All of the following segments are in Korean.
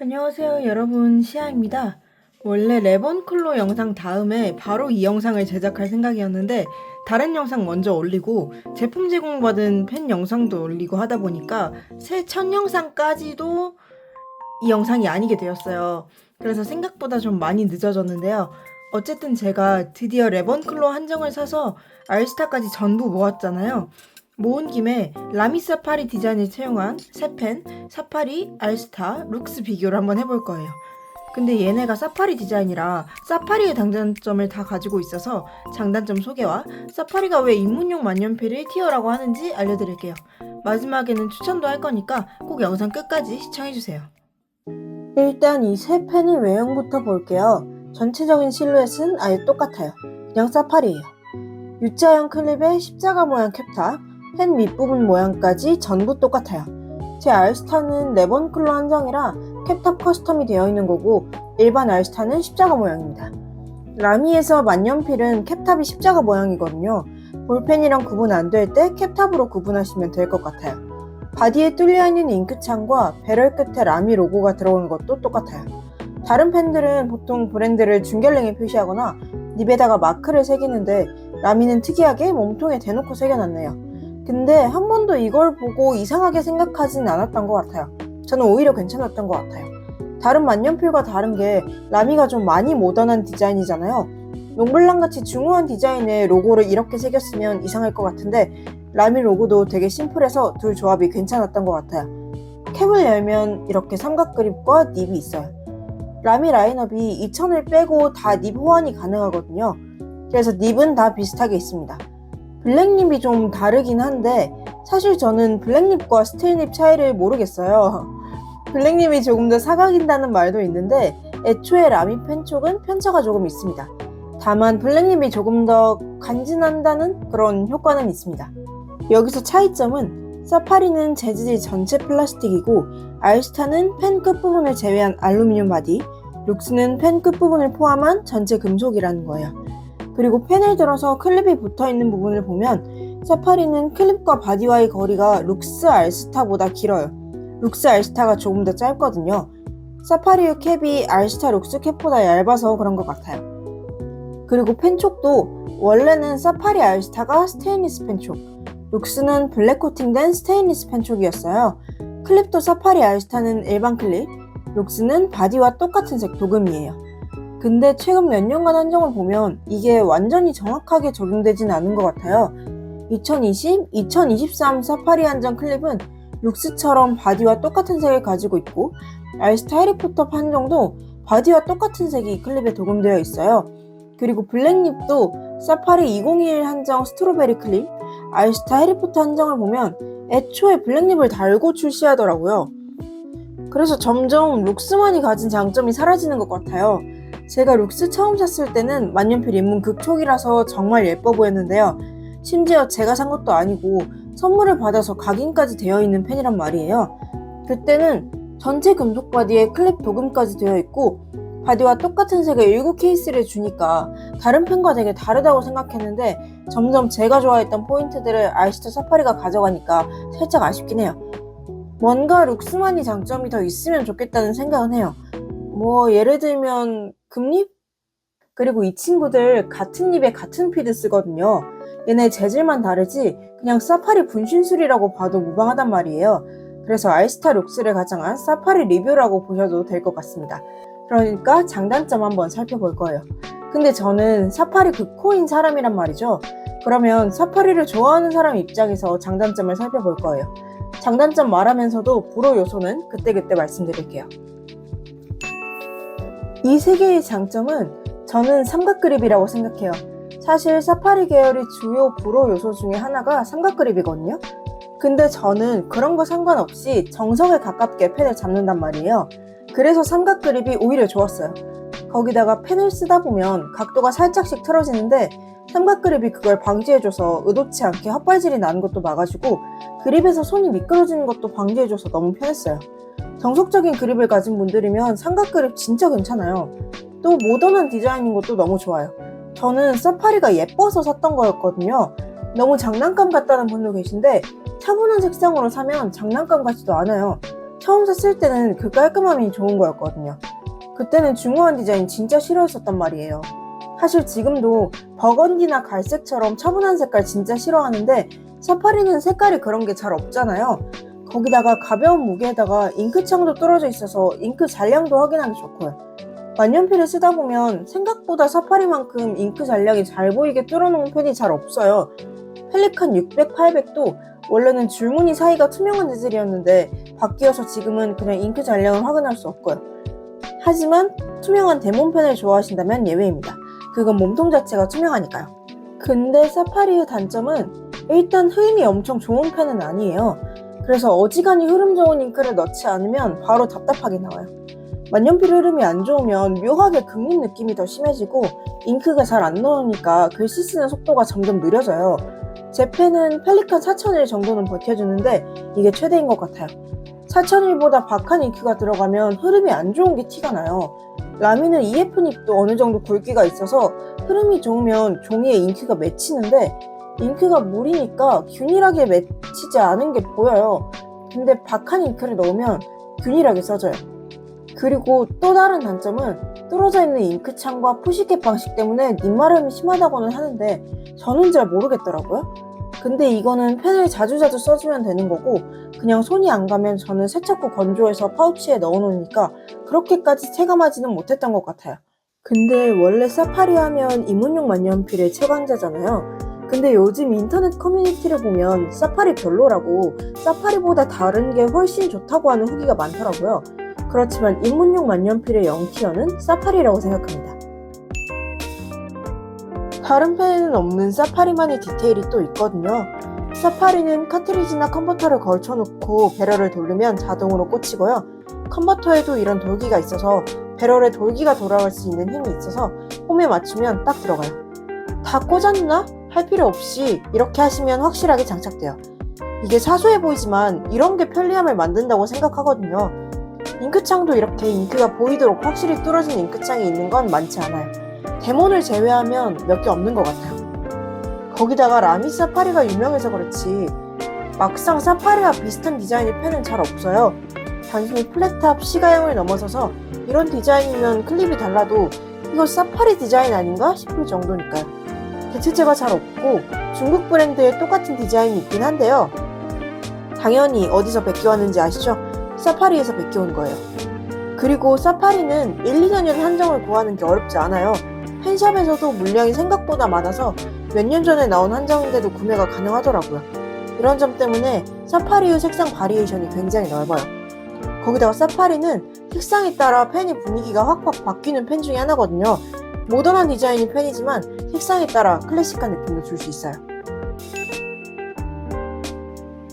안녕하세요 여러분, 시아입니다. 원래 레번클로 영상 다음에 바로 이 영상을 제작할 생각이었는데 다른 영상 먼저 올리고 제품 제공받은 팬 영상도 올리고 하다 보니까 새 첫 영상까지도 이 영상이 아니게 되었어요. 그래서 생각보다 좀 많이 늦어졌는데요. 어쨌든 제가 드디어 레번클로 한정을 사서 알스타까지 전부 모았잖아요. 모은 김에 라미 사파리 디자인을 채용한 새 펜, 사파리, 알스타, 룩스 비교를 한번 해볼 거예요. 근데 얘네가 사파리 디자인이라 사파리의 장단점을 다 가지고 있어서 장단점 소개와 사파리가 왜 입문용 만년필을 티어라고 하는지 알려드릴게요. 마지막에는 추천도 할 거니까 꼭 영상 끝까지 시청해주세요. 일단 이 새 펜의 외형부터 볼게요. 전체적인 실루엣은 아예 똑같아요. 그냥 사파리예요. U자형 클립에 십자가 모양 캡탑, 펜 밑부분 모양까지 전부 똑같아요. 제 알스타는 레번클로 한정이라 캡탑 커스텀이 되어 있는 거고 일반 알스타는 십자가 모양입니다. 라미에서 만년필은 캡탑이 십자가 모양이거든요. 볼펜이랑 구분 안 될 때 캡탑으로 구분하시면 될 것 같아요. 바디에 뚫려있는 잉크창과 배럴 끝에 라미 로고가 들어오는 것도 똑같아요. 다른 펜들은 보통 브랜드를 중결랭에 표시하거나 닙에다가 마크를 새기는데 라미는 특이하게 몸통에 대놓고 새겨놨네요. 근데 한 번도 이걸 보고 이상하게 생각하진 않았던 것 같아요. 저는 오히려 괜찮았던 것 같아요. 다른 만년필과 다른 게 라미가 좀 많이 모던한 디자인이잖아요. 몽블랑같이 중후한 디자인에 로고를 이렇게 새겼으면 이상할 것 같은데 라미 로고도 되게 심플해서 둘 조합이 괜찮았던 것 같아요. 캡을 열면 이렇게 삼각 그립과 닙이 있어요. 라미 라인업이 2000을 빼고 다 닙 호환이 가능하거든요. 그래서 닙은 다 비슷하게 있습니다. 블랙닙이 좀 다르긴 한데 사실 저는 블랙닙과 스틸닙 차이를 모르겠어요. 블랙닙이 조금 더 사각인다는 말도 있는데 애초에 라미 펜 쪽은 편차가 조금 있습니다. 다만 블랙닙이 조금 더 간지난다는 그런 효과는 있습니다. 여기서 차이점은 사파리는 재질이 전체 플라스틱이고 알스타는 펜 끝부분을 제외한 알루미늄 바디, 룩스는 펜 끝부분을 포함한 전체 금속이라는 거예요. 그리고 펜을 들어서 클립이 붙어있는 부분을 보면 사파리는 클립과 바디와의 거리가 룩스 알스타보다 길어요. 룩스 알스타가 조금 더 짧거든요. 사파리의 캡이 알스타 룩스 캡보다 얇아서 그런 것 같아요. 그리고 펜 촉도 원래는 사파리 알스타가 스테인리스 펜 촉, 룩스는 블랙 코팅된 스테인리스 펜 촉이었어요. 클립도 사파리 알스타는 일반 클립, 룩스는 바디와 똑같은 색 도금이에요. 근데 최근 몇 년간 한정을 보면 이게 완전히 정확하게 적용되진 않은 것 같아요. 2020, 2023 사파리 한정 클립은 룩스처럼 바디와 똑같은 색을 가지고 있고 알스타 해리포터 한정도 바디와 똑같은 색이 클립에 도금되어 있어요. 그리고 블랙립도 사파리 2021 한정 스트로베리 클립, 알스타 해리포터 한정을 보면 애초에 블랙립을 달고 출시하더라고요. 그래서 점점 룩스만이 가진 장점이 사라지는 것 같아요. 제가 룩스 처음 샀을 때는 만년필 입문 극초기라서 정말 예뻐 보였는데요. 심지어 제가 산 것도 아니고 선물을 받아서 각인까지 되어 있는 펜이란 말이에요. 그때는 전체 금속 바디에 클립 도금까지 되어 있고 바디와 똑같은 색의 일구 케이스를 주니까 다른 펜과 되게 다르다고 생각했는데 점점 제가 좋아했던 포인트들을 알스타 사파리가 가져가니까 살짝 아쉽긴 해요. 뭔가 룩스만이 장점이 더 있으면 좋겠다는 생각은 해요. 예를 들면 금립? 그리고 이 친구들 같은 립에 같은 피드 쓰거든요. 얘네 재질만 다르지 그냥 사파리 분신술이라고 봐도 무방하단 말이에요. 그래서 알스타 룩스를 가장한 사파리 리뷰라고 보셔도 될 것 같습니다. 그러니까 장단점 한번 살펴볼 거예요. 근데 저는 사파리 극호인 사람이란 말이죠. 그러면 사파리를 좋아하는 사람 입장에서 장단점을 살펴볼 거예요. 장단점 말하면서도 불호 요소는 그때그때 말씀드릴게요. 이 세 개의 장점은 저는 삼각 그립이라고 생각해요. 사실 사파리 계열의 주요 불호 요소 중에 하나가 삼각 그립이거든요. 근데 저는 그런 거 상관없이 정석에 가깝게 펜을 잡는단 말이에요. 그래서 삼각 그립이 오히려 좋았어요. 거기다가 펜을 쓰다 보면 각도가 살짝씩 틀어지는데 삼각 그립이 그걸 방지해줘서 의도치 않게 헛발질이 나는 것도 막아주고 그립에서 손이 미끄러지는 것도 방지해줘서 너무 편했어요. 정석적인 그립을 가진 분들이면 삼각 그립 진짜 괜찮아요. 또 모던한 디자인인 것도 너무 좋아요. 저는 사파리가 예뻐서 샀던 거였거든요. 너무 장난감 같다는 분도 계신데 차분한 색상으로 사면 장난감 같지도 않아요. 처음 샀을 때는 그 깔끔함이 좋은 거였거든요. 그때는 중후한 디자인 진짜 싫어했었단 말이에요. 사실 지금도 버건디나 갈색처럼 차분한 색깔 진짜 싫어하는데 사파리는 색깔이 그런 게 잘 없잖아요. 거기다가 가벼운 무게에다가 잉크창도 뚫어져 있어서 잉크 잔량도 확인하기 좋고요. 만년필을 쓰다 보면 생각보다 사파리만큼 잉크 잔량이 잘 보이게 뚫어놓은 펜이 잘 없어요. 펠리칸 600, 800도 원래는 줄무늬 사이가 투명한 재질이었는데 바뀌어서 지금은 그냥 잉크 잔량을 확인할 수 없고요. 하지만 투명한 데몬펜을 좋아하신다면 예외입니다. 그건 몸통 자체가 투명하니까요. 근데 사파리의 단점은 일단 흐름이 엄청 좋은 펜은 아니에요. 그래서 어지간히 흐름 좋은 잉크를 넣지 않으면 바로 답답하게 나와요. 만년필 흐름이 안 좋으면 묘하게 긁는 느낌이 더 심해지고 잉크가 잘 안 나오니까 글씨 쓰는 속도가 점점 느려져요. 제 펜은 펠리칸 4001 정도는 버텨주는데 이게 최대인 것 같아요. 4001보다 박한 잉크가 들어가면 흐름이 안 좋은 게 티가 나요. 라미는 EF 닙도 어느 정도 굵기가 있어서 흐름이 좋으면 종이에 잉크가 맺히는데 잉크가 물이니까 균일하게 맺히지 않은 게 보여요. 근데 박한 잉크를 넣으면 균일하게 써져요. 그리고 또 다른 단점은 뚫어져 있는 잉크창과 푸시캡 방식 때문에 닙마름이 심하다고는 하는데 저는 잘 모르겠더라고요. 근데 이거는 펜을 자주자주 써주면 되는 거고 그냥 손이 안 가면 저는 세척 후 건조해서 파우치에 넣어놓으니까 그렇게까지 체감하지는 못했던 것 같아요. 근데 원래 사파리 하면 입문용 만년필의 최강자잖아요. 근데 요즘 인터넷 커뮤니티를 보면 사파리 별로라고 사파리보다 다른 게 훨씬 좋다고 하는 후기가 많더라고요. 그렇지만 입문용 만년필의 0티어는 사파리라고 생각합니다. 다른 펜에는 없는 사파리만의 디테일이 또 있거든요. 사파리는 카트리지나 컨버터를 걸쳐놓고 배럴을 돌리면 자동으로 꽂히고요. 컨버터에도 이런 돌기가 있어서 배럴에 돌기가 돌아갈 수 있는 힘이 있어서 홈에 맞추면 딱 들어가요. 다 꽂았나? 할 필요 없이 이렇게 하시면 확실하게 장착돼요. 이게 사소해 보이지만 이런 게 편리함을 만든다고 생각하거든요. 잉크창도 이렇게 잉크가 보이도록 확실히 뚫어진 잉크창이 있는 건 많지 않아요. 데몬을 제외하면 몇 개 없는 것 같아요. 거기다가 라미 사파리가 유명해서 그렇지 막상 사파리와 비슷한 디자인의 펜은 잘 없어요. 단순히 플랫탑 시가형을 넘어서서 이런 디자인이면 클립이 달라도 이거 사파리 디자인 아닌가 싶을 정도니까요. 대체제가 잘 없고 중국 브랜드의 똑같은 디자인이 있긴 한데요. 당연히 어디서 베껴왔는지 아시죠? 사파리에서 베껴온 거예요. 그리고 사파리는 1, 2년여 한정을 구하는 게 어렵지 않아요. 펜샵에서도 물량이 생각보다 많아서 몇 년 전에 나온 한정인데도 구매가 가능하더라고요. 이런 점 때문에 사파리의 색상 바리에이션이 굉장히 넓어요. 거기다가 사파리는 색상에 따라 펜의 분위기가 확확 바뀌는 펜 중에 하나거든요. 모던한 디자인의 펜이지만 색상에 따라 클래식한 느낌도 줄 수 있어요.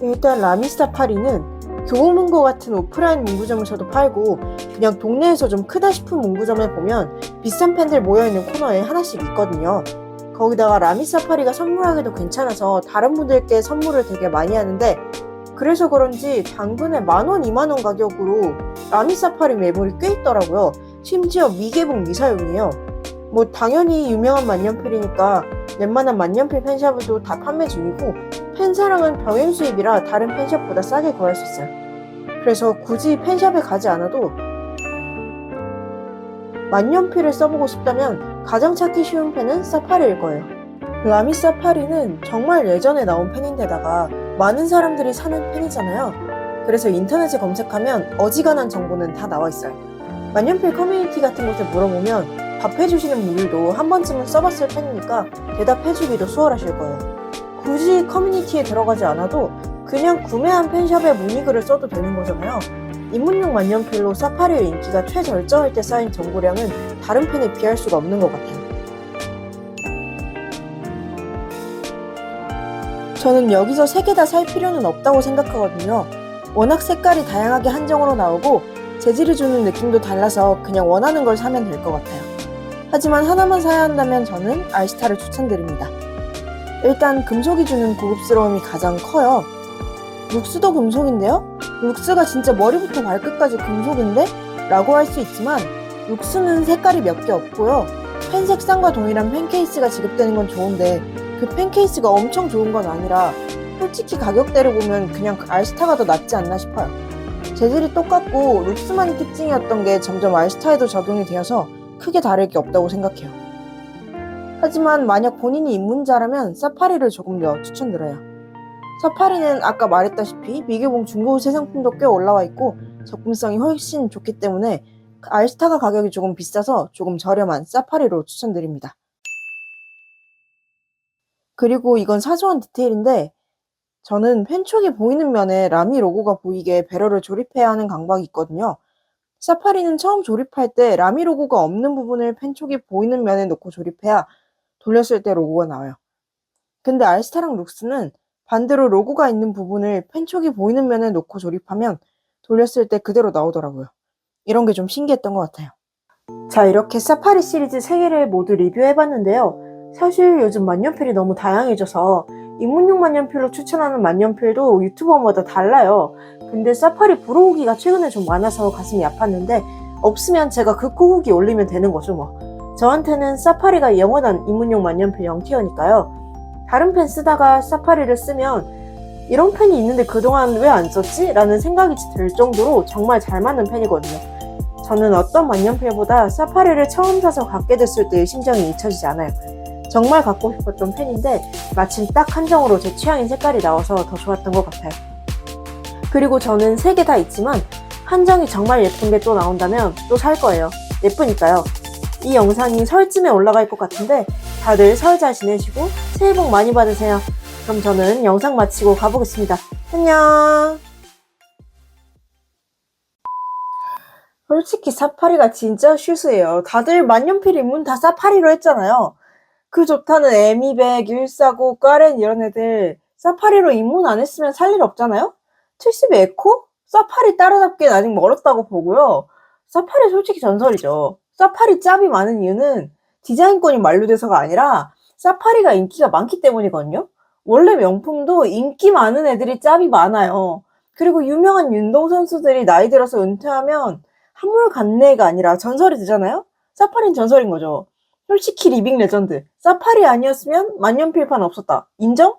일단 라미 사파리는 교보문고 같은 오프라인 문구점에서도 팔고 그냥 동네에서 좀 크다 싶은 문구점에 보면 비싼 펜들 모여있는 코너에 하나씩 있거든요. 거기다가 라미 사파리가 선물하기도 괜찮아서 다른 분들께 선물을 되게 많이 하는데 그래서 그런지 당근에 10,000원, 20,000원 가격으로 라미 사파리 매물이 꽤 있더라고요. 심지어 미개봉 미사용이에요. 뭐 당연히 유명한 만년필이니까 웬만한 만년필 펜샵에도 다 판매 중이고 펜사랑은 병행 수입이라 다른 펜샵보다 싸게 구할 수 있어요. 그래서 굳이 펜샵에 가지 않아도 만년필을 써보고 싶다면 가장 찾기 쉬운 펜은 사파리일 거예요. 라미 사파리는 정말 예전에 나온 펜인데다가 많은 사람들이 사는 펜이잖아요. 그래서 인터넷에 검색하면 어지간한 정보는 다 나와 있어요. 만년필 커뮤니티 같은 곳에 물어보면 답해주시는 분들도 한 번쯤은 써봤을 펜이니까 대답해주기도 수월하실 거예요. 굳이 커뮤니티에 들어가지 않아도 그냥 구매한 펜샵에 문의글을 써도 되는 거잖아요. 입문용 만년필로 사파리의 인기가 최절정일 때 쌓인 정보량은 다른 펜에 비할 수가 없는 것 같아요. 저는 여기서 3개 다 살 필요는 없다고 생각하거든요. 워낙 색깔이 다양하게 한정으로 나오고 재질이 주는 느낌도 달라서 그냥 원하는 걸 사면 될 것 같아요. 하지만 하나만 사야 한다면 저는 알스타를 추천드립니다. 일단 금속이 주는 고급스러움이 가장 커요. 룩스도 금속인데요? 룩스가 진짜 머리부터 발끝까지 금속인데? 라고 할 수 있지만 룩스는 색깔이 몇 개 없고요. 펜 색상과 동일한 펜 케이스가 지급되는 건 좋은데 그 펜 케이스가 엄청 좋은 건 아니라 솔직히 가격대를 보면 그냥 알스타가 더 낫지 않나 싶어요. 재질이 똑같고 룩스만의 특징이었던 게 점점 알스타에도 적용이 되어서 크게 다를 게 없다고 생각해요. 하지만 만약 본인이 입문자라면 사파리를 조금 더 추천드려요. 사파리는 아까 말했다시피 미개봉 중고 새 상품도 꽤 올라와 있고 접근성이 훨씬 좋기 때문에 알스타가 가격이 조금 비싸서 조금 저렴한 사파리로 추천드립니다. 그리고 이건 사소한 디테일인데 저는 펜촉이 보이는 면에 라미 로고가 보이게 배럴을 조립해야 하는 강박이 있거든요. 사파리는 처음 조립할 때 라미 로고가 없는 부분을 펜촉이 보이는 면에 놓고 조립해야 돌렸을 때 로고가 나와요. 근데 알스타랑 룩스는 반대로 로고가 있는 부분을 펜촉이 보이는 면에 놓고 조립하면 돌렸을 때 그대로 나오더라고요. 이런 게 좀 신기했던 것 같아요. 자, 이렇게 사파리 시리즈 3개를 모두 리뷰해봤는데요. 사실 요즘 만년필이 너무 다양해져서 입문용 만년필로 추천하는 만년필도 유튜버마다 달라요. 근데 사파리 브로우기가 최근에 좀 많아서 가슴이 아팠는데 없으면 제가 긋고 후기 올리면 되는 거죠 뭐. 저한테는 사파리가 영원한 입문용 만년필 영티어니까요. 다른 펜 쓰다가 사파리를 쓰면 이런 펜이 있는데 그동안 왜 안 썼지? 라는 생각이 들 정도로 정말 잘 맞는 펜이거든요. 저는 어떤 만년필보다 사파리를 처음 사서 갖게 됐을 때의 심정이 잊혀지지 않아요. 정말 갖고 싶었던 펜인데 마침 딱 한정으로 제 취향인 색깔이 나와서 더 좋았던 것 같아요. 그리고 저는 3개 다 있지만 한정이 정말 예쁜 게 또 나온다면 또 살 거예요. 예쁘니까요. 이 영상이 설쯤에 올라갈 것 같은데 다들 설 잘 지내시고 새해 복 많이 받으세요. 그럼 저는 영상 마치고 가보겠습니다. 안녕. 솔직히 사파리가 진짜 슈스예요. 다들 만년필 입문 다 사파리로 했잖아요. 그 좋다는 에미백, 149, 까렌 이런 애들 사파리로 입문 안 했으면 살 일 없잖아요? 70 에코? 사파리 따라잡기엔 아직 멀었다고 보고요. 사파리 솔직히 전설이죠. 사파리 짭이 많은 이유는 디자인권이 만료돼서가 아니라 사파리가 인기가 많기 때문이거든요. 원래 명품도 인기 많은 애들이 짭이 많아요. 그리고 유명한 운동선수들이 나이 들어서 은퇴하면 한물 간내가 아니라 전설이 되잖아요? 사파리는 전설인 거죠. 솔직히 리빙 레전드. 사파리 아니었으면 만년필판 없었다. 인정?